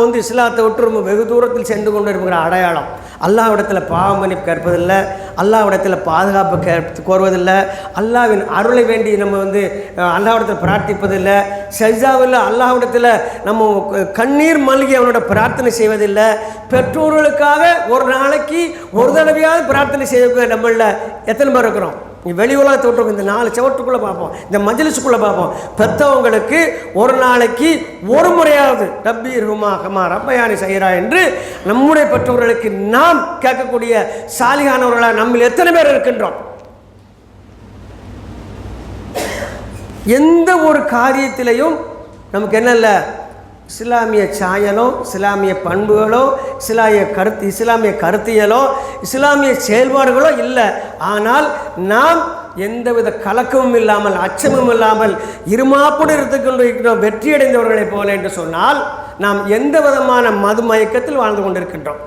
வந்து இஸ்லாத்தை விட்டு ரொம்ப வெகு தூரத்தில் சென்று கொண்டு இருக்கிற அடையாளம். அல்லாஹ்விடத்தில் பாவ மன்னிப்பு கேட்பதில்லை, அல்லாஹ்விடத்தில் பாதுகாப்பு கோருவதில்லை, அல்லாஹ்வின் அருளை வேண்டி நம்ம வந்து அல்லாஹ்விடத்தில் பிரார்த்திப்பதில்லை, சஜ்ஜாவில் அல்லாஹ்விடத்தில் நம்ம கண்ணீர் மல்கி அவனோட பிரார்த்தனை செய்வதில்லை, பெற்றோர்களுக்காக ஒரு நாளைக்கு ஒரு தடவையாவது பிரார்த்தனை செய்ய நம்மள எத்தனை பேர் இருக்கிறோம்? வெளி உலகத்தை விட்டுருக்கோம், இந்த 4 செவட்டுக்குள்ளே பார்ப்போம், இந்த மஜ்லிஸுக்குள்ளே பார்ப்போம். பெற்றவங்களுக்கு ஒரு நாளைக்கு ஒரு முறையாவது ரப்பி இருமா ஹமா ரப்பயானி செய்கிறா என்று நம்முடைய பெற்றோர்களுக்கு நாம் கேட்கக்கூடிய சாலிகானவர்களாக நம்ம எத்தனை பேர் இருக்கின்றோம்? எந்த ஒரு காரியத்திலையும் நமக்கு என்ன இல்லை, இஸ்லாமிய சாயலோ இஸ்லாமிய பண்புகளோ இஸ்லாமிய கருத்தியலோ இஸ்லாமிய செயல்பாடுகளோ இல்லை. ஆனால் நாம் எந்தவித கலக்கமும் இல்லாமல் அச்சமும் இல்லாமல் இருமாப்போடு இருந்துக்கொண்டிருக்கிறோம் வெற்றியடைந்தவர்களைப் போல என்று சொன்னால் நாம் எந்த விதமான மது மயக்கத்தில் வாழ்ந்து கொண்டிருக்கின்றோம்.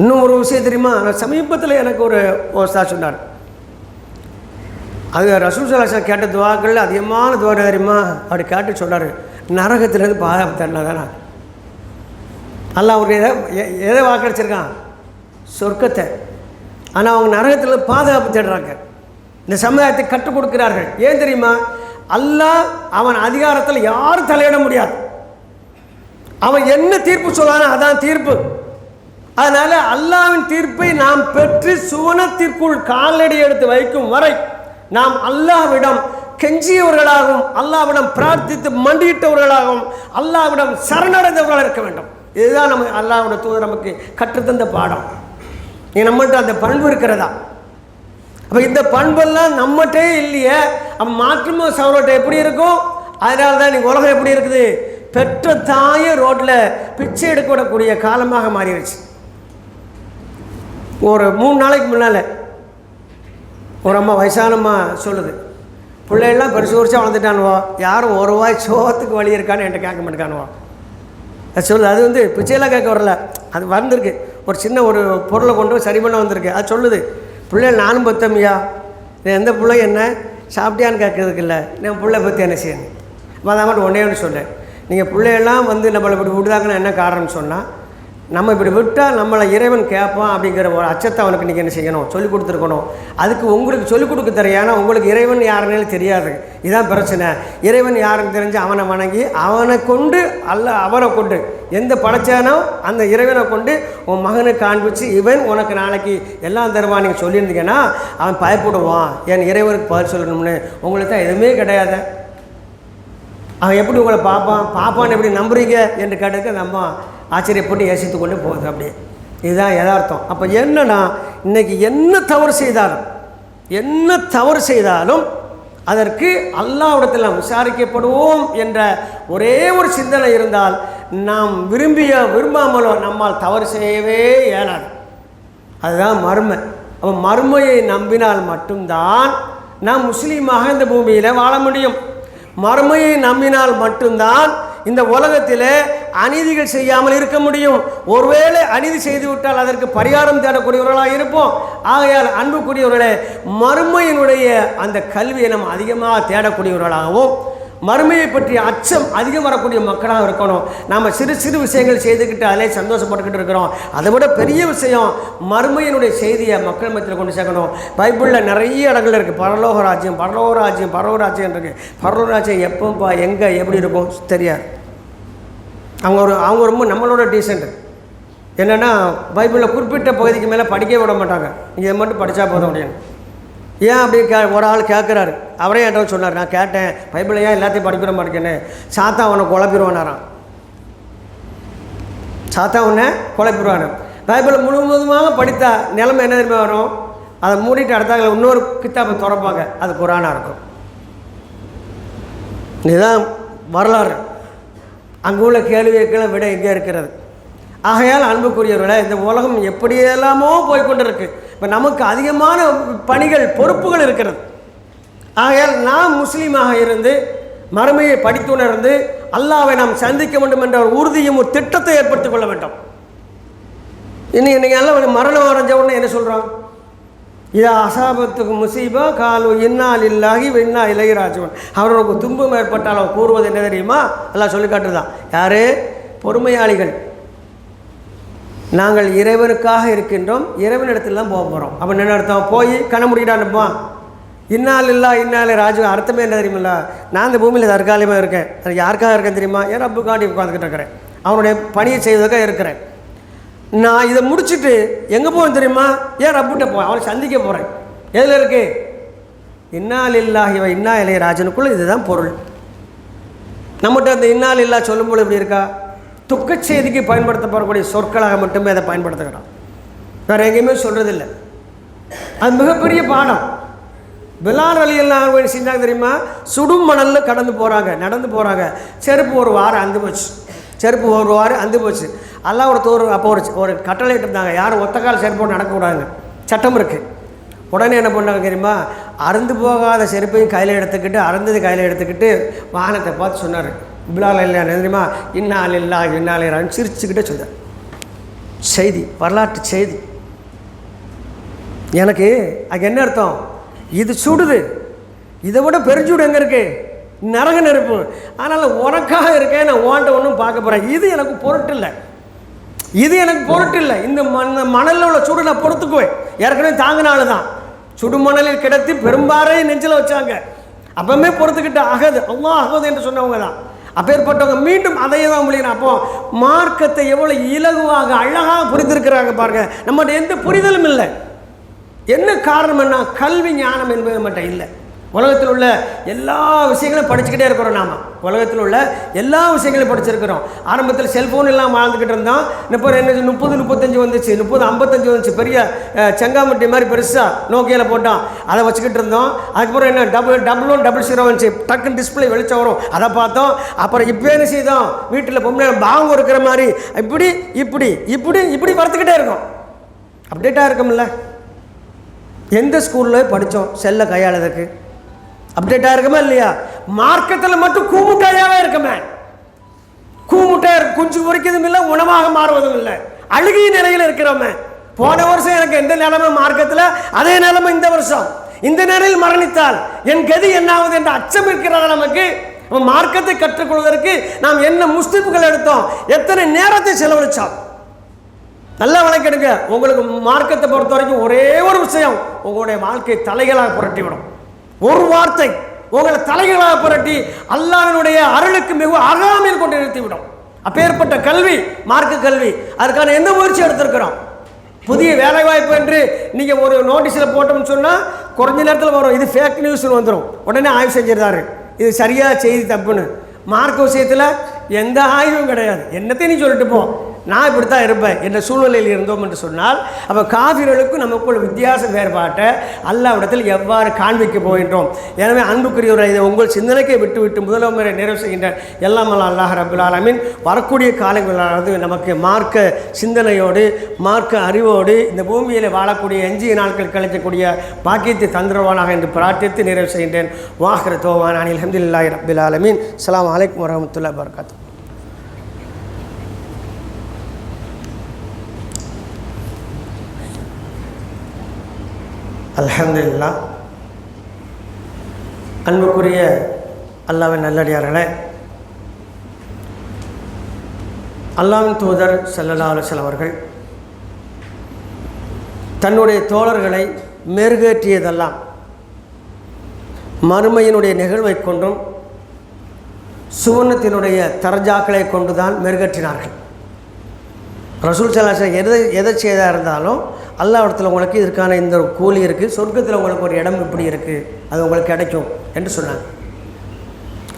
இன்னும் ஒரு விஷயம் தெரியுமா? சமீபத்தில் எனக்கு ஒரு சொன்னார், அது ரசூல் ஸல்லல்லாஹு அலைஹி வஸல்லம் கேட்ட துவாக்கள் அதிகமான துவா தெரியுமா? அப்படி கேட்டு சொன்னார், நரகத்திலேருந்து பாதுகாப்பு தரனா தானே. அல்லாஹ் அவருக்கு எதை வாக்களிச்சிருக்கான்? சொர்க்கத்தை. ஆனால் அவங்க நரகத்தில் பாதுகாப்பு தேடுறாங்க. இந்த சமுதாயத்தை கற்றுக் கொடுக்கிறார்கள். ஏன் தெரியுமா? அல்லாஹ் அவன் அதிகாரத்தில் யாரும் தலையிட முடியாது. அவன் என்ன தீர்ப்பு சொல்லானோ அதான் தீர்ப்பு. அதனால் அல்லாஹ்வின் தீர்ப்பை நாம் பெற்று சுவனத்திற்குள் காலடி எடுத்து வைக்கும் வரை நாம் அல்லாஹ்விடம் கெஞ்சியவர்களாகவும் அல்லாஹ்விடம் பிரார்த்தித்து மண்டியிட்டவர்களாகவும் அல்லாஹ்விடம் சரணடைந்தவர்களாக இருக்க வேண்டும். இதுதான் நம்ம அல்லாஹ்வுடைய தூதர் நமக்கு கற்றுத்தந்த பாடம். நம்மள்கிட்ட அந்த பண்பு இருக்கிறதா? அப்போ இந்த பண்பெல்லாம் நம்மகிட்டே இல்லையே, அப்போ மாற்றுமோ சவரோட்ட எப்படி இருக்கும்? அதனால தான் நீங்கள் உலகம் எப்படி இருக்குது? பெற்ற தாயை ரோட்டில் பிச்சை எடுக்கக்கூடிய காலமாக மாறிடுச்சு. ஒரு 3 நாளைக்கு முன்னால் ஒரு அம்மா வயசானம்மா சொல்லுது, பிள்ளைகள்லாம் பெருசு வருஷம் வளர்ந்துட்டானுவோ, யாரும் ஒரு ரூபாய் சோகத்துக்கு வழி இருக்கான்னு என்கிட்ட கேட்க மாட்டேக்கானுவோ. அது சொல்லுது. அது வந்து பிச்சையெல்லாம் கேட்க வரல, அது வந்திருக்கு, ஒரு சின்ன ஒரு பொருளை கொண்டு சரி பண்ண வந்திருக்கு. அது சொல்லுது, பிள்ளைகள் நானும் பத்தம்யா, எந்த பிள்ளை என்ன சாப்பிட்டியான்னு கேட்கறதுக்கு இல்லை, என் பிள்ளை பற்றி என்ன செய்யணும். அப்போ அதை மட்டும் ஒன்றே ஒன்று சொன்னேன், நீங்கள் பிள்ளைகள்லாம் வந்து நம்மளை இப்படி விடுதாங்கன்னு என்ன காரணம்னு சொன்னால், நம்ம இப்படி விட்டால் நம்மளை இறைவன் கேட்பான் அப்படிங்கிற ஒரு அச்சத்தை அவனுக்கு நீங்கள் என்ன செய்யணும், சொல்லிக் கொடுத்துருக்கணும். அதுக்கு உங்களுக்கு சொல்லிக் கொடுக்க தெரியும். ஏன்னா உங்களுக்கு இறைவன் யாருன்னு தெரியாது. இதுதான் பிரச்சனை. இறைவன் யாருன்னு தெரிஞ்சு அவனை வணங்கி அவனை கொண்டு அவனை கொண்டு எந்த படைச்சானோ அந்த இறைவனை கொண்டு உன் மகனை காண்பிச்சு இவன் உனக்கு நாளைக்கு எல்லாம் தருவான் நீங்கள் சொல்லியிருந்தீங்கன்னா அவன் பயப்படுவான். என் இறைவனுக்கு பதில் சொல்லணும்னு. உங்களுக்கு தான் எதுவுமே கிடையாது. அவன் எப்படி உங்களை பாப்பான்னு எப்படி நம்புறீங்க என்று கேட்டதுக்கு நம்ம ஆச்சரியப்பட்டு யோசித்து கொண்டு போகுது. அப்படியே இதுதான் யதார்த்தம். அப்போ என்னன்னா, இன்றைக்கி என்ன தவறு செய்தாலும் அதற்கு அல்லாஹ்விடத்தில் நாம் விசாரிக்கப்படுவோம் என்ற ஒரே ஒரு சிந்தனை இருந்தால் நாம் விரும்பாமலோ நம்மால் தவறு செய்யவே இயலாது. அதுதான் மர்மை. அப்போ மர்மையை நம்பினால் மட்டும்தான் நாம் முஸ்லீமாக இந்த பூமியில் வாழ முடியும். மர்மையை நம்பினால் மட்டும்தான் இந்த உலகத்தில் அநீதிகள் செய்யாமல் இருக்க முடியும். ஒருவேளை அநீதி செய்துவிட்டால் அதற்கு பரிகாரம் தேடக்கூடியவர்களாக இருப்போம். ஆகையால் அன்புக்குரியவர்களே, மறுமையினுடைய அந்த கல்வியை நம்ம அதிகமாக தேடக்கூடியவர்களாகவும் மறுமையை பற்றிய அச்சம் அதிகம் வரக்கூடிய மக்களாக இருக்கணும். நாம் சிறு சிறு விஷயங்கள் செய்துக்கிட்டு அதிலே சந்தோஷப்பட்டுக்கிட்டு இருக்கிறோம். அதை விட பெரிய விஷயம் மறுமையினுடைய செய்தியை மக்கள் மத்தியில் கொண்டு சேர்க்கணும். பைபிளில் நிறைய இடங்கள் இருக்குது. பரலோக ராஜ்யம் இருக்குது. பரலோக ராஜ்யம் எப்போப்பா எங்கே எப்படி இருக்கும் தெரியாது. அவங்க ரொம்ப நம்மளோட டீசென்ட். என்னென்னா பைபிளில் குறிப்பிட்ட பகுதிக்கு மேலே படிக்க விட மாட்டாங்க. நீங்கள் இதை மட்டும் படித்தா போதும் அப்படின்னு. ஏன் அப்படி ஒரு ஆள் கேட்குறாரு. அவரே என்கிட்ட சொன்னார், நான் கேட்டேன் பைபிளை ஏன் எல்லாத்தையும் படிப்பிட மாட்டேன்னு. சாத்தா அவனை குழப்பிடுவானாராம். சாத்தா அவனை குழப்பிடுவானு. பைபிளை முழுவதுமாக படித்தா நிலைமை என்ன தெரியுமா வரும்? அதை மூடிட்டு அடுத்தாங்க இன்னொரு கித்தாப்பை திறப்பாங்க, அது குரானாக இருக்கும். இதுதான் வரலாறு. அங்கே உள்ள கேள்விகளை விட எங்கே இருக்கிறது. ஆகையால் அன்புக்குரியவர்களை, இந்த உலகம் எப்படியெல்லாமோ போய்கொண்டிருக்கு. இப்போ நமக்கு அதிகமான பணிகள் பொறுப்புகள் இருக்கிறது. ஆகையால் நாம் முஸ்லீமாக இருந்து மறுமையை படித்துணர்ந்து அல்லாஹ்வை நாம் சந்திக்க வேண்டும் என்ற ஒரு உறுதியும் ஒரு திட்டத்தை ஏற்படுத்திக் கொள்ள வேண்டும். இன்னைக்கு எல்லாம் மரணம் அடைஞ்ச உடனே என்ன சொல்கிறோம்? இதா அசாபத்துக்கு முசீபா காலு இன்னால் இல்லாகி இன்னா இலைஹி ராஜிஊன். அவர்களுக்கு துன்பம் ஏற்பட்டால் அவர் கூறுவது என்ன தெரியுமா? எல்லாம் சொல்லி காட்டுதான். யாரு? பொறுமையாளிகள். நாங்கள் இறைவனுக்காக இருக்கின்றோம், இறைவனிடத்தில் தான் போக போகிறோம். அப்போ என்ன அர்த்தம்? போய் கண்ண முடிக்கிட்டான்ப்பா இன்னால் இல்லா இன்னாலே ராஜு அர்த்தமே என்ன தெரியுமில்ல? நான் இந்த பூமியில் தற்காலிகமாக இருக்கேன். எனக்கு யாருக்காக இருக்கேன் தெரியுமா? என் ரப்புக்காண்டி உட்காந்துக்கிட்டு இருக்கிறேன், அவனுடைய பணியை செய்வதற்காக இருக்கிறேன். நான் இதை முடிச்சுட்டு எங்கே போவேன் தெரியுமா? ஏன் ரப்புகிட்ட போவேன், அவனை சந்திக்க போகிறேன். எதில் இருக்கு? இன்னால் இல்லாஹி வ இன்னா இலைஹி ராஜிஊனுக்குள்ளே இதுதான் பொருள். நம்மகிட்ட அந்த இன்னால் இல்லா சொல்லும்போது எப்படி இருக்கா? துக்கச் செய்திக்கு பயன்படுத்தப்படக்கூடிய சொற்களாக மட்டுமே அதை பயன்படுத்துகிறோம், வேறு எங்கேயுமே சொல்கிறதில்லை. அது மிகப்பெரிய பாடம். பிலால் ரலியல்லாஹு அன்ஹு செஞ்சாங்க தெரியுமா? சுடும் மணலில் கடந்து போகிறாங்க, நடந்து போகிறாங்க. செருப்பு ஒரு வாரம் அந்து போச்சு, செருப்பு ஒரு வாரம் அந்து போச்சு. அல்லாஹ் அப்போ ஒரு கட்டளை இருந்தாங்க, யாரும் ஒத்த கால் செருப்பு போட்டு நடக்கக்கூடாதுங்க, சட்டம் இருக்குது. உடனே என்ன பண்ணாங்க தெரியுமா? அறுந்து போகாத செருப்பையும் கையில் எடுத்துக்கிட்டு, அறுந்தது கையில் எடுத்துக்கிட்டு வாகனத்தை பார்த்து சொன்னார், பிலால் இல்லையா தெரியுமா? இன்னால் இல்லாஹி இன்னா இலைஹி ராஜிஊன் சிரிச்சுக்கிட்டே சொன்னார். செய்தி, வரலாற்று செய்தி. எனக்கு அது என்ன அர்த்தம்? இது சுடுது, இதை விட பெருஞ்சூடு எங்கே இருக்கு? நரக நெருப்பு. அதனால் உனக்காக இருக்கேன், நான் ஓண்ட ஒன்றும் பார்க்க போகிறேன். இது எனக்கு பொருட்டு இல்லை, இது எனக்கு பொருட்டு இல்லை. இந்த மணலில் உள்ள சூடு நான் பொறுத்துக்குவேன். ஏற்கனவே தாங்கினால தான் சுடு மணலில் கிடத்தி பெரும்பாறை நெஞ்சில் வச்சாங்க. அப்பவுமே பொறுத்துக்கிட்டு அகது அல்லாஹ் அகது என்று சொன்னவங்க தான். அப்பேற்பட்டவங்க மீண்டும் அதையே தான் முடியணும். அப்போ மார்க்கத்தை எவ்வளோ இலகுவாக அழகாக புரிந்திருக்கிறாங்க பாருங்க. நம்மகிட்ட எந்த புரிதலும் இல்லை. என்ன காரணம்? என்ன? கல்வி ஞானம் என்பது மட்டும் இல்லை. உலகத்தில் உள்ள எல்லா விஷயங்களும் படிச்சுக்கிட்டே இருக்கிறோம். நாம் உலகத்தில் உள்ள எல்லா விஷயங்களையும் படிச்சிருக்கிறோம். ஆரம்பத்தில் செல்ஃபோன் எல்லாம் வாழ்ந்துக்கிட்டு இருந்தோம். இப்போ என்ன 30-35 வந்துச்சு, 30-55 வந்துச்சு. பெரிய செங்காமட்டி மாதிரி பெருசாக நோக்கியில் போட்டோம், அதை வச்சுக்கிட்டு இருந்தோம். அதுக்கப்புறம் என்ன டபுள் 100 வந்துச்சு, டக்குன்னு டிஸ்பிளே வெளிச்சம் வரும், அதை பார்த்தோம். அப்புறம் இப்போ என்ன செய்தோம்? வீட்டில் பொம்மை பாங்கு இருக்கிற மாதிரி இப்படி இப்படி இப்படி இப்படி வளர்த்துக்கிட்டே இருக்கோம். அப்டேட்டாக இருக்கும்ல. எந்த ஸ்கூலில் படித்தோம் செல்லை கையாளதுக்கு? அப்டேட்டாக இருக்குமா இல்லையா? மார்க்கத்தில் மட்டும் கூமுட்டையாகவே இருக்குமே. கூமுட்டையாக குஞ்சு பொறிக்கிறதும் இல்லை, உணவாக மாறுவதும் இல்லை, அழுகிய நிலையில் இருக்கிறோமே. போன வருஷம் எனக்கு எந்த நிலைமை மார்க்கத்தில், அதே நிலைமை இந்த வருஷம். இந்த நிலையில் மரணித்தால் என் கதி என்னாவது என்ற அச்சம் இருக்கிறதா நமக்கு? மார்க்கத்தை கற்றுக்கொள்வதற்கு நாம் என்ன முஸ்லிம்கள் எடுத்தோம், எத்தனை நேரத்தை செலவழித்தோம்? நல்லா வழக்கெடுங்க. உங்களுக்கு மார்க்கத்தை பொறுத்த வரைக்கும் ஒரே ஒரு விஷயம், உங்களுடைய வாழ்க்கை தலைகளாக புரட்டிவிடும். ஒரு வார்த்தை உங்களை தலைகளாக புரட்டி அல்லாஹ்வினுடைய அருளுக்கு மிகவும் அருகாமையில் கொண்டு நிறுத்திவிடும். அப்பேற்பட்ட கல்வி மார்க்க கல்வி. அதுக்கான எந்த முயற்சி எடுத்திருக்கிறோம்? புதிய வேலைவாய்ப்பு என்று நீங்கள் ஒரு நோட்டீஸில் போட்டோம்னு சொன்னால் குறைஞ்ச நேரத்தில் வரும், இது ஃபேக் நியூஸ்னு வந்துடும். உடனே ஆய்வு செஞ்சிருந்தாரு, இது சரியாக செய்தி தப்புன்னு. மார்க்க விஷயத்தில் எந்த ஆய்வும் கிடையாது. என்னத்தையும் நீ சொல்லிட்டு போ, நான் இப்படி தான் இருப்பேன் என்ற சூழ்நிலையில் இருந்தோம் என்று சொன்னால், அப்போ காஃபிர்களுக்கும் நமக்குள்ள வித்தியாச வேறுபாட்டை அல்லாஹ்விடத்தில் எவ்வாறு காண்பிக்க போகின்றோம்? எனவே அன்புக்குரியவரை இதை உங்கள் சிந்தனைக்கை விட்டுவிட்டு முதல்வரை நிறைவு செய்கின்ற எல்லாம் அல்லாஹ் ரப்புல் ஆலமீன் வரக்கூடிய காலங்களானது நமக்கு மார்க்க சிந்தனையோடு மார்க்க அறிவோடு இந்த பூமியில் வாழக்கூடிய எஞ்சிய நாட்கள் கழிக்கக்கூடிய பாக்கியத்தை தந்திரவானாக என்று பிரார்த்தித்து நிறைவு செய்கின்றேன். வாஹிரு தௌவானா அனில் ஹம்துலில்லாஹி ரப்பில் ஆலமீன். அஸ்ஸலாமு அலைக்கும் வரஹ்மத்துல்லாஹி வபரகாத்துஹு. அல்ஹம்துலில்லாஹ். அன்புக்குரிய அல்லாஹ்வின் நல்லடியார்களே, அல்லாஹ்வின் தூதர் ஸல்லல்லாஹு அலைஹி வஸல்லம் அவர்கள் தன்னுடைய தோழர்களை மெருகேற்றியதெல்லாம் மறுமையினுடைய நிகழ்வை கொண்டும் சுவனத்தினுடைய தரஜாக்களை கொண்டுதான் மெருகேற்றினார்கள். ரசூல் ஸல்லல்லாஹு அலைஹி வஸல்லம் எதை செய்தா இருந்தாலும் அல்லாஹ்விடத்தில் உங்களுக்கு இதற்கான இந்த கூலி இருக்குது, சொர்க்கத்தில் உங்களுக்கு ஒரு இடம் இப்படி இருக்குது, அது உங்களுக்கு கிடைக்கும் என்று சொன்னாங்க.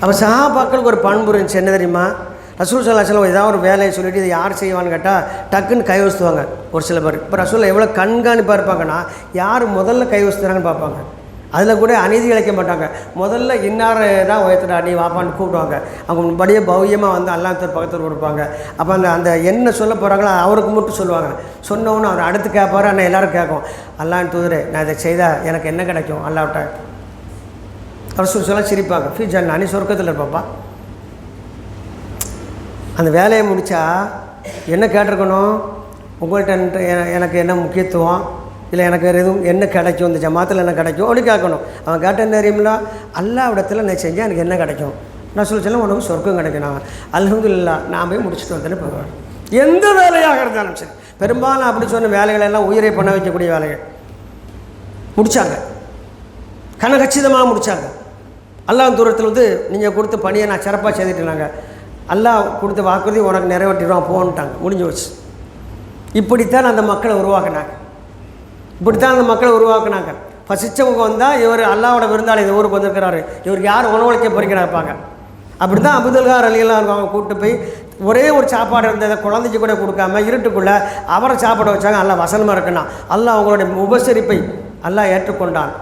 அப்போ சஹாபாக்களுக்கு ஒரு பண்பு இருந்துச்சு, என்ன தெரியுமா? ரசூல் ஸல்லல்லாஹு அலைஹி வஸல்லம் ஏதாவது ஒரு வேலையை சொல்லிவிட்டு இதை யார் செய்வான்னு கேட்டால் டக்குன்னு கை வசுத்துவாங்க ஒரு சில பேர். இப்போ ரசூல் எவ்வளோ கண்காணிப்பாக இருப்பாங்கன்னா, யார் முதல்ல கை வசுத்துறாங்கன்னு பார்ப்பாங்க. அதில் கூட அநீதி இழைக்க மாட்டாங்க. முதல்ல இன்னாரை தான் உயர்த்துடா நீ வாப்பான்னு கூப்பிடுவாங்க. அவங்க படியே பௌயமாக வந்து அல்லாஹ்வுக்கு பக்கத்தில் கொடுப்பாங்க. அப்போ அந்த என்ன சொல்ல போகிறாங்களோ அவருக்கு மட்டும் சொல்லுவாங்க. சொன்னவொன்னு அவர் அடுத்து கேட்பார், ஆனால் எல்லோரும் கேட்கும், அல்லாஹ்வின் தூதரே நான் இதை செய்தால் எனக்கு என்ன கிடைக்கும் அல்லாஹ்விட்ட? அவர் சொல்ல சிரிப்பாங்க, ஃபீ ஜன்னா, நீ சொர்க்கத்தில் இருப்பாப்பா. அந்த வேலையை முடித்தா என்ன கேட்டிருக்கணும்? உங்கள்கிட்ட எனக்கு என்ன முக்கியத்துவம், இல்லை எனக்கு வேறு எதுவும் என்ன கிடைக்கும், இந்த ஜமாத்தில் என்ன கிடைக்கும் அப்படி கேட்கணும். அவன் கேட்ட தெரியுமில்ல, அல்லாஹ்விடத்தில் நான் செஞ்சால் எனக்கு என்ன கிடைக்கும், நான் சொல்ல உனக்கு சொர்க்கம் கிடைக்கணும், அல்ஹம்துலில்லாஹ் நான் போய் முடிச்சுட்டு வந்துட்டு போவேன். எந்த வேலையாக இருந்தாலும் சரி, பெரும்பாலும் அப்படி சொன்ன வேலைகளெல்லாம் உயிரை பண்ண வைக்கக்கூடிய வேலைகள் முடித்தாங்க, கனகச்சிதமாக முடித்தாங்க. அல்லாஹ் தூரத்தில் வந்து நீங்கள் கொடுத்த பணியை நான் சிறப்பாக செய்துட்டுனாங்க, அல்லாஹ் கொடுத்த வாக்குறுதி உனக்கு நிறைவேற்றிடுவான் போன்ட்டாங்க, முடிஞ்சு வச்சு. இப்படித்தான் அந்த மக்களை உருவாக்குனாங்க, பசிச்சவங்க வந்தால் இவர் அல்லாவோட விருந்தாளி இந்த ஊருக்கு வந்திருக்கிறாரு, இவருக்கு யார் உணவளிக்க போறீங்கன்னு இருப்பாங்க. அப்படி தான் அபுதுல்கார் அலியெல்லாம் இருக்காங்க, கூப்பிட்டு போய் ஒரே ஒரு சாப்பாடு இருந்ததை குழந்தைக்கு கூட கொடுக்காம இருட்டுக்குள்ளே அவரை சாப்பாடு வச்சாங்க. அல்லாஹ் வசனமாக இருக்குன்னா அல்லாஹ் அவங்களுடைய உபசரிப்பை அல்லாஹ் ஏற்றுக்கொண்டான்.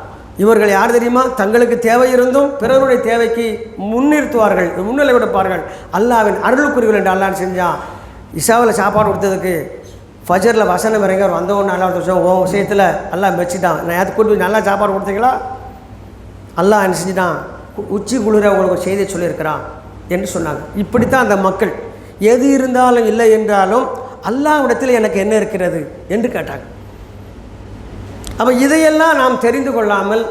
இவர்கள் யார் தெரியுமா, தங்களுக்கு தேவை இருந்தும் பிறருடைய தேவைக்கு முன்னிறுத்துவார்கள், முன்னிலை கொடுப்பார்கள். அல்லாவின் அருள்குறிகள் என்று அல்லாஹ் செஞ்சான். இஷாவில் சாப்பாடு கொடுத்ததுக்கு ஃபஜரில் வசனம் இறங்க வந்தவொன்று நல்லா வருஷம் ஓ விஷயத்தில் எல்லாம் வச்சுட்டான். நான் ஏற்று கூட்டு நல்லா சாப்பாடு கொடுத்தீங்களா, அல்லாஹ் என்ன செஞ்சுட்டான், உச்சி குளிர உங்களுக்கு செய்தி சொல்லியிருக்கிறான் என்று சொன்னாங்க. இப்படித்தான் அந்த மக்கள் எது இருந்தாலும் இல்லை என்றாலும் அல்லாஹ்விடத்தில் எனக்கு என்ன இருக்கிறது என்று கேட்டாங்க. அப்போ இதையெல்லாம் நாம் தெரிந்து கொள்ளாமல்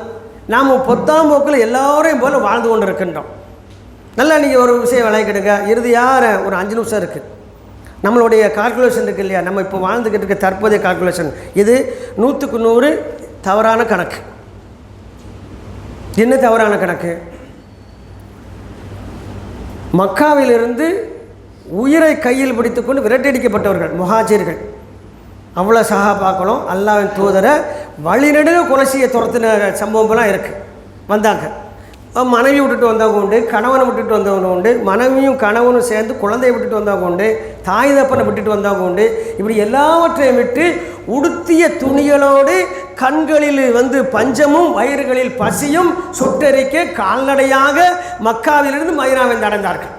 நாம் பொத்தாம் போக்கில் எல்லோரையும் போல் வாழ்ந்து கொண்டு இருக்கின்றோம். நல்லா நீங்கள் ஒரு விஷயம் விளையாடுங்க, இறுதியாக ஒரு 5 நிமிஷம் இருக்குது. நம்மளுடைய கால்குலேஷன் இருக்குது இல்லையா, நம்ம இப்போ வாழ்ந்துக்கிட்டு இருக்க தற்போதைய கால்குலேஷன் இது 100க்கு 100 தவறான கணக்கு. என்ன தவறான கணக்கு? மக்காவிலிருந்து உயிரை கையில் பிடித்துக்கொண்டு விரட்டடிக்கப்பட்டவர்கள் முஹாஜிர்கள், அவ்வளோ சஹாபாக்களும் அல்லாஹ்வின் தூதரை வழிநெடுக கொலைசியை துரத்தின சம்பவம்லாம் இருக்குது. வந்தாங்க, மனைவி விட்டுட்டு வந்தவங்க உண்டு, கணவனை விட்டுட்டு வந்தவங்க உண்டு, மனைவியும் கணவனும் சேர்ந்து குழந்தையை விட்டுட்டு வந்தவங்க உண்டு, தாய் தப்பனை விட்டுட்டு வந்தவங்க உண்டு. இப்படி எல்லாவற்றையும் விட்டு உடுத்திய துணிகளோடு கண்களில் வந்து பஞ்சமும் வயிறுகளில் பசியும் சுட்டரிக்க கால்நடையாக மக்காவிலிருந்து மதீனாவை நடந்தார்கள்.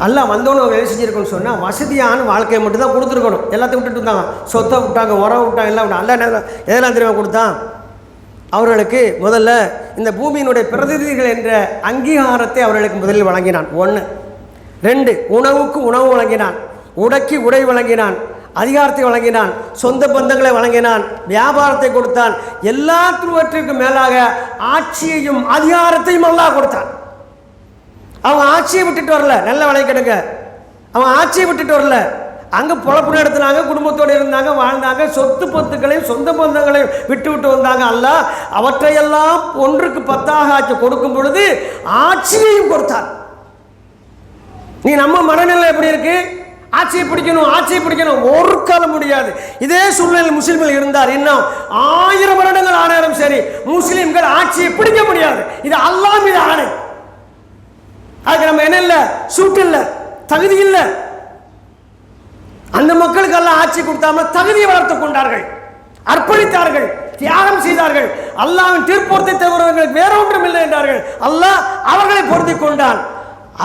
அல்லாஹ் வந்தோன்னு அவங்க என்ன செஞ்சுருக்கணும்னு சொன்னால் வசதியான வாழ்க்கையை மட்டும்தான் கொடுத்துருக்கணும். எல்லாத்தையும் விட்டுட்டு இருந்தாங்க, சொத்தை விட்டாங்க, உரம் விட்டாங்க, எல்லாம் விட்டாங்க. அல்ல எதெல்லாம் தெரியுமா கொடுத்தான் அவர்களுக்கு? முதல்ல இந்த பூமியினுடைய பிரதிநிதிகள் என்ற அங்கீகாரத்தை அவர்களுக்கு முதலில் வழங்கினான். 1. 2 உணவுக்கு உணவு வழங்கினான், உடைக்கு உடை வழங்கினான், அதிகாரத்தை வழங்கினான், சொந்த பந்தங்களை வழங்கினான், வியாபாரத்தை கொடுத்தான், எல்லாத்துவற்றிற்கும் மேலாக ஆட்சியையும் அதிகாரத்தையும் அல்லாஹ் கொடுத்தான். அவங்க ஆட்சியை விட்டுட்டு வரல, நல்ல விலை கெடுங்க, அவங்க ஆட்சியை விட்டுட்டு வரல, அங்கே பொழப்பு நடத்தினாங்க, குடும்பத்தோடு இருந்தாங்க, வாழ்ந்தாங்க, சொத்து பத்துக்களையும் சொந்த பந்தங்களையும் விட்டு விட்டு வந்தாங்க. அல்லாஹ் அவற்றையெல்லாம் 1க்கு 10 ஆக்கி கொடுக்கும் பொழுது ஆட்சியையும் கொடுத்தார். நீ நம்ம மனநிலை எப்படி இருக்கு? ஆட்சியை பிடிக்கணும், ஒரு காலம் முடியாது. இதே சூழ்நிலை முஸ்லிம்கள் இருந்தார், இன்னும் 1000 வருடங்கள் ஆனாலும் சரி முஸ்லிம்கள் ஆட்சியை பிடிக்க முடியாது. இது அல்லாஹ் மீது ஆணை. அதுக்கு நம்ம என்ன இல்லை, சூட்டு இல்லை, தகுதி இல்லை. அந்த மக்களுக்கு எல்லாம் ஆட்சி கொடுத்தாம தகுதியை வளர்த்து கொண்டார்கள், அர்ப்பணித்தார்கள், தியாகம் செய்தார்கள். அல்லாஹ்வின் தீர்ப்பொருத்தை தவிரவர்கள் வேற ஒன்றும் இல்லை என்றார்கள். அல்லாஹ் அவர்களை பொருந்தி கொண்டான்,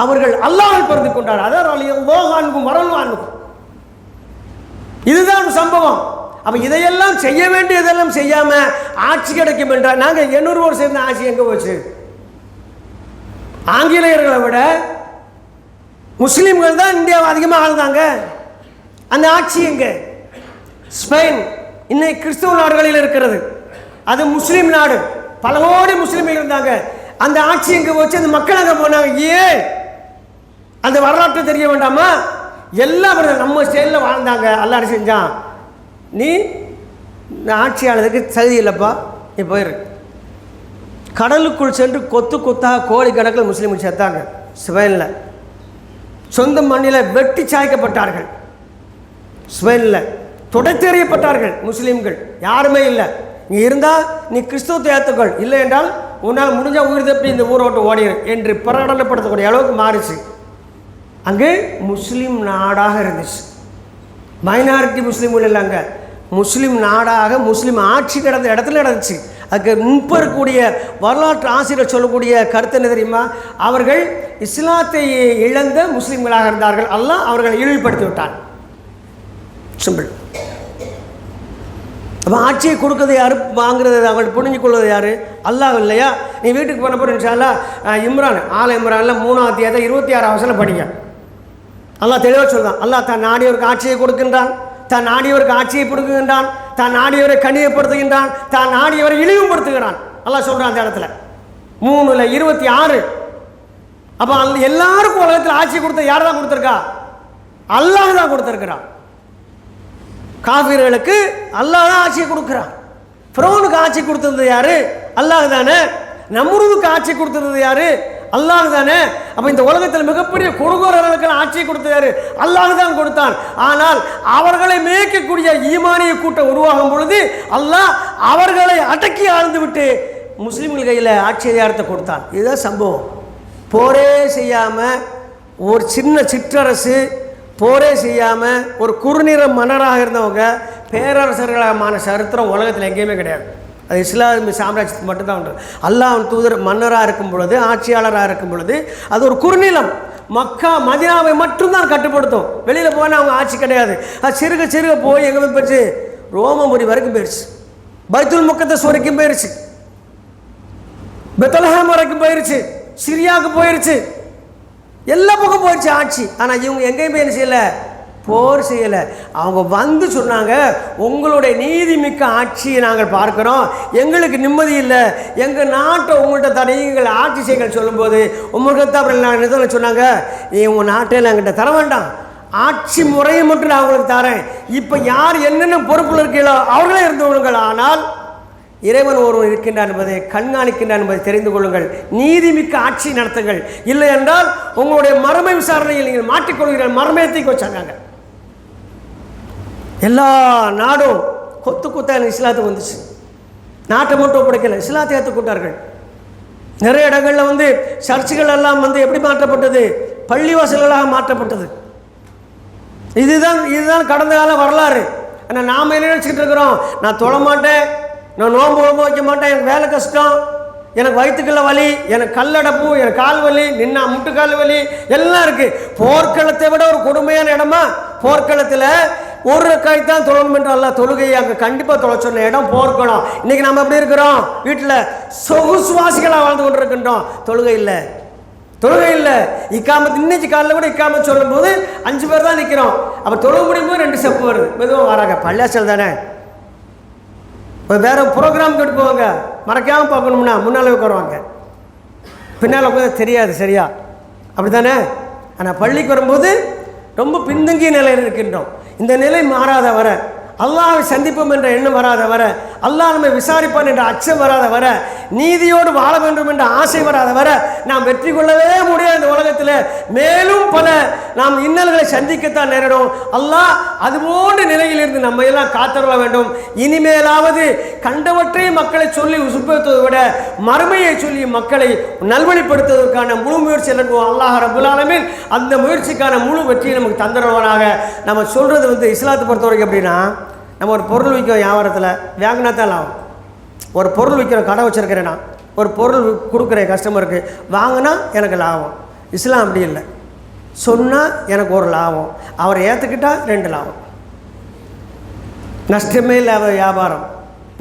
அவர்கள் அல்லாஹ்வை பொருந்தி கொண்டார். அதான் வரல்வான்கும். இதுதான் சம்பவம். அப்ப இதையெல்லாம் செய்ய வேண்டியதெல்லாம் செய்யாம ஆட்சி கிடைக்கும் என்றால் நாங்க 800 வருஷம் சேர்ந்த ஆட்சி எங்க போச்சு? ஆங்கிலேயர்களை விட முஸ்லிம்கள் தான் இந்தியாவை அதிகமாக ஆழ்ந்தாங்க. அந்த ஆட்சி எங்க? ஸ்பெயின் இன்னைக்கு கிறிஸ்துவ நாடுகளில் இருக்கிறது, அது முஸ்லீம் நாடு, பல கோடி முஸ்லீம்கள் இருந்தாங்க. அந்த ஆட்சி எங்க போச்சு? அந்த மக்கள் அங்கே போனாங்க. ஏன் அந்த வரலாற்று தெரிய வேண்டாமா? எல்லாம் நம்ம ஸ்டைலில் வாழ்ந்தாங்க. அல்லாஹ் செஞ்சான், நீ ஆட்சியாளருக்கு தகுதி இல்லைப்பா, நீ போயிரு. கடலுக்குள் சென்று கொத்து கொத்தாக கோழி கணக்கில் முஸ்லீம்கள் சேர்த்தாங்க. ஸ்பெயினில் சொந்த மண்ணில் வெட்டி சாய்க்கப்பட்டார்கள். ஸ்பெயினில் துடைத்தெறியப்பட்டார்கள் முஸ்லீம்கள். யாருமே இல்லை, நீ இருந்தால் நீ கிறிஸ்துவத்தை ஏற்றுக்கொள், இல்லை என்றால் உன்னால் முடிஞ்சால் உயிர் தப்பி இந்த ஊரை விட்டு ஓடிடு என்று பிரகடனப்படுத்தக்கூடிய அளவுக்கு மாறிச்சு. அங்கே முஸ்லீம் நாடாக இருந்துச்சு. மைனாரிட்டி முஸ்லீம்கள் இல்லை, அங்கே முஸ்லீம் நாடாக முஸ்லீம் ஆட்சி கிடந்த இடத்துல நடந்துச்சு. அதுக்கு முன்பு இருக்கக்கூடிய வரலாற்று ஆசிரியர் சொல்லக்கூடிய கருத்து என்ன தெரியுமா? அவர்கள் இஸ்லாத்தை இழந்த முஸ்லீம்களாக இருந்தார்கள். அல்லாஹ் அவர்களை இழிவுபடுத்தி விட்டான். சிம்பிள். அப்போ ஆட்சியை கொடுக்கறது யார், வாங்குறது அவர்கள் புரிஞ்சு கொள்வது யார்? அல்லாஹ் இல்லையா? நீ வீட்டுக்கு போன போகிற இன்ஷா இம்ரான் இம்ரானில் 3ஆம் அத்தியாயத்தை 26ஆம் வசனம் படிங்க. அல்லாஹ் தெளிவாக சொல்கிறான். அல்லாஹ் தான் நாடியவருக்கு ஆட்சியை கொடுக்கின்றான், தான் நாடியவருக்கு ஆட்சியை கொடுக்கின்றான், தான் நாடியவரை கண்ணியப்படுத்துகின்றான், தான் நாடியவரை இழிவுபடுத்துகிறான். அல்லாஹ் சொல்கிறான் அந்த இடத்துல 3:26. அப்போ எல்லாருக்கும் உலகத்தில் ஆட்சி கொடுத்த யார் தான் கொடுத்துருக்கா? அல்லாஹ் தான் கொடுத்துருக்கிறான். காஃபிர்களுக்கு அல்லாஹ் தான் ஆட்சியை கொடுக்குறான். ஃபிரௌனுக்கு ஆட்சி கொடுத்தது யாரு? அல்லாஹ் தானே. நம்ரூதுக்கு ஆட்சி கொடுத்தது யாரு? அல்லாஹ் தானே. அப்போ இந்த உலகத்தில் மிகப்பெரிய கொடுகோரர்களுக்கு ஆட்சியை கொடுத்தது யாரு? அல்லாஹ் தான் கொடுத்தான். ஆனால் அவர்களை மேய்க்கக்கூடிய ஈமானிய கூட்டம் உருவாகும் பொழுது அல்லாஹ் அவர்களை அடக்கி ஆழ்ந்து விட்டு முஸ்லீம்கள் கையில் ஆட்சி அதிகாரத்தை கொடுத்தான். இதுதான் சம்பவம். போரே செய்யாமல் ஒரு சின்ன சிற்றரசு, போரே செய்யாமல் ஒரு குறுநிற மன்னராக இருந்தவங்க பேரரசர்களான சரித்திரம் உலகத்தில் எங்கேயுமே கிடையாது. அது இஸ்லாமிய சாம்ராஜ்யத்துக்கு மட்டும்தான் உண்டு. அல்லாஹ் தூதர் மன்னராக இருக்கும் பொழுது, ஆட்சியாளராக இருக்கும் பொழுது அது ஒரு குறுநிலம். மக்கா மதீனாவை மட்டும்தான் கட்டுப்படுத்தும். வெளியில் போனால் அவங்க ஆட்சி கிடையாது. அது சிறுக சிறுக போய் எங்கே போயிடுச்சு? ரோமபுரி வரைக்கும் போயிடுச்சு, பைத்துல் முக்கத்தஸ் வரைக்கும் போயிடுச்சு, பெத்லஹேம் வரைக்கும் போயிடுச்சு, சிரியாவுக்கு போயிடுச்சு, எல்லா பக்கம் போயிடுச்சு ஆட்சி. ஆனால் இவங்க எங்கேயும் போய் என்ன செய்யலை? போர் செய்யலை. அவங்க வந்து சொன்னாங்க, உங்களுடைய நீதி மிக்க ஆட்சியை நாங்கள் பார்க்குறோம், எங்களுக்கு நிம்மதி இல்லை, எங்கள் நாட்டை உங்கள்கிட்ட தடையுங்கள் ஆட்சி செய்யுங்கள் சொல்லும்போது உங்களுக்கு தான் சொன்னாங்க, நீ உங்கள் நாட்டை என்கிட்ட தர வேண்டாம், ஆட்சி முறையை மட்டும் நான் உங்களுக்கு தரேன், இப்போ யார் என்னென்ன பொறுப்பில் இருக்கீங்களோ அவர்களே இருந்து கொள்ளுங்கள், ஆனால் இறைவன் ஒருவன் இருக்கின்றான் என்பதை கண்காணிக்கின்றான் என்பதை தெரிந்து கொள்ளுங்கள், நீதிமிக்க ஆட்சி நடத்துங்கள், இல்லை என்றால் உங்களுடைய மர்ம விசாரணையில் நீங்கள் மாட்டிக்கொள்கிறீர்கள், மர்மத்தை வச்சாங்க. எல்லா நாடும் கொத்து கொத்தா இஸ்லாத்துக்கு வந்துச்சு. நாட்டை மட்டும் ஒப்படைக்கல, இஸ்லாத்தை ஏற்றுக்கொண்டார்கள். நிறைய இடங்களில் வந்து சர்ச்சுகள் எல்லாம் வந்து எப்படி மாற்றப்பட்டது? பள்ளிவாசல்களாக மாற்றப்பட்டது. இதுதான் கடந்த கால வரலாறு. ஆனால் நாம் என்ன நினச்சிக்கிட்டு இருக்கிறோம்? நான் தொழ மாட்டேன், நான் நோன்பு வைக்க மாட்டேன், எனக்கு வேலை கஷ்டம், எனக்கு வயிற்றுக்குள்ள வலி, எனக்கு கல்லடப்பு, எனக்கு கால் வலி, நின்னா முட்டுக்கால் வலி எல்லாம் இருக்குது. போர்க்களத்தை விட ஒரு கொடுமையான இடமா? போர்க்களத்தில் ஒரு ரக்காய் தான் தொழணும் என்று அல்லாஹ் தொழுகையை அங்கே கண்டிப்பாக தொலை சொன்ன இடம் போர்க்களம். இன்றைக்கி நம்ம எப்படி இருக்கிறோம்? வீட்டில் சொகுசுவாசிகளாக வாழ்ந்து கொண்டு இருக்கின்றோம். தொழுகை இல்லை, தொழுகை இல்லை. இக்காமத்து இன்னைக்கு காலையில் கூட இக்காமத்து சொல்லும்போது 5 பேர் தான் நிற்கிறோம். அப்போ தொழுக முடியும் போது 2 ஸ்டெப் வருது, மெதுவாக வராங்க. பள்ளியாசல் தானே, வேறு ப்ரோக்ராம் கேட்டு போவாங்க, மறக்காமல் பார்க்கணும்னா முன்னால் உட்காருவாங்க, பின்னால் உட்காந்து தெரியாது சரியா, அப்படி தானே. ஆனால் பள்ளிக்கு வரும்போது ரொம்ப பின்தங்கிய நிலையில் இருக்கின்றோம். இந்த நிலை மாறாத வர, அல்லாஹ்வை சந்திப்போம் என்ற எண்ணம் வராத வர, அல்லாஹ் நம்மை விசாரிப்பான் என்ற அச்சம் வராத வர, நீதியோடு வாழ வேண்டும் என்ற ஆசை வராத வர நாம் வெற்றி கொள்ளவே முடியாது. இந்த உலகத்தில் மேலும் பல நாம் இன்னல்களை சந்திக்கத்தான் நேரிடும். அல்லாஹ் அதுபோன்ற நிலையிலிருந்து நம்ம எல்லாம் காத்தருள வேண்டும். இனிமேலாவது கண்டவற்றை மக்களை சொல்லி உசுப்படுத்துவதை விட மறுமையை சொல்லி மக்களை நல்வழிப்படுத்துவதற்கான முழு முயற்சி எடுப்போம். அல்லாஹ் ரப்புல் ஆலமீன் அந்த முயற்சிக்கான முழு வெற்றியை நமக்கு தந்துடுவானாக. நம்ம சொல்கிறது வந்து இஸ்லாத்தை பொறுத்த வரைக்கும் எப்படின்னா, நம்ம ஒரு பொருள் விற்கிறோம், வியாபாரத்தில் வாங்கினா தான் லாபம். ஒரு பொருள் விற்கிறோம், கடை வச்சுருக்கிறேன்னா ஒரு பொருள் கொடுக்குறேன் கஸ்டமருக்கு, வாங்கினா எனக்கு லாபம். இஸ்லாம் அப்படி இல்லை. சொன்னால் எனக்கு ஒரு லாபம், அவரை ஏற்றுக்கிட்டால் 2 லாபம், நஷ்டமே இல்லாத வியாபாரம்.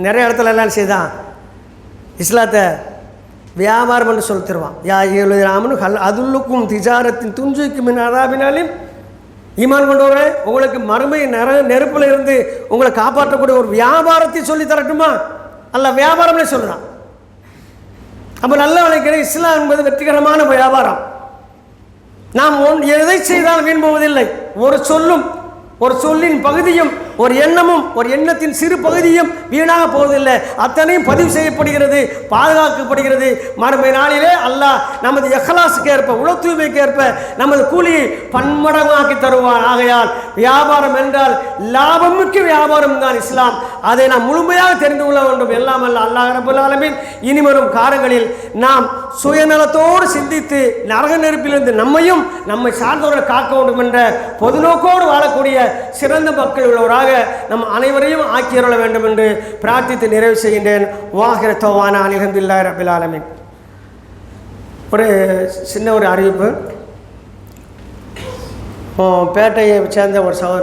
நிறைய இடத்துல எல்லாம் செய்தான் இஸ்லாத்தை வியாபாரம் என்று சொல்லி தருவான். யா எழுதாமனு அதுல்லுக்கும் திஜாரத்தின் துஞ்சுக்கும் அதாபினாலும் ஈமான் கொண்டவரே, உங்களுக்கு மறுமை நெருப்பில் இருந்து உங்களை காப்பாற்றக்கூடிய ஒரு வியாபாரத்தை சொல்லி தரட்டுமா? அல்ல வியாபாரம்னே சொல்லலாம். அப்போ நல்ல நினைக்கிற இஸ்லாம் என்பது வெற்றிகரமான வியாபாரம். நாம் எதை செய்தாலும் வீண் போவதில்லை. ஒரு சொல்லின் பகுதியும் ஒரு எண்ணமும் ஒரு எண்ணத்தின் சிறு பகுதியும் வீணாக போவதில்லை. அத்தனையும் பதிவு செய்யப்படுகிறது, பாதுகாக்கப்படுகிறது. மறுமை நாளிலே அல்லாஹ் நமது இஹ்லாஸுக்கு ஏற்ப, உள தூய்மைக்கு ஏற்ப நமது கூலியை பன்மடங்காக்கி தருவான். ஆகையால் வியாபாரம் என்றால் லாபமிக்க வியாபாரம் தான் இஸ்லாம். அதை நாம் முழுமையாக தெரிந்து கொள்ள வேண்டும். எல்லாம் அல்ல அல்லாஹ் ரப்பல் ஆலமீன் இனிவரும் காலங்களில் நாம் சுயநலத்தோடு சிந்தித்து நரக நெருப்பிலிருந்து நம்மையும் நம்மை சார்ந்தவர்கள் காக்க வேண்டும் என்ற பொதுநோக்கோடு வாழக்கூடிய சிறந்த மக்கள் உள்ளவராக நம் அனைவரையும் ஆக்கியருள வேண்டும் என்று பிரார்த்தித்து நிறைவு செய்கின்றேன். வாஹிர தௌவானா அல்ஹம்துலில்லாஹி ரப்பில் ஆலமீன். ஒரு சின்ன ஒரு அறிவிப்பு. பேட்டையை சேர்ந்த ஒரு சகோதரர்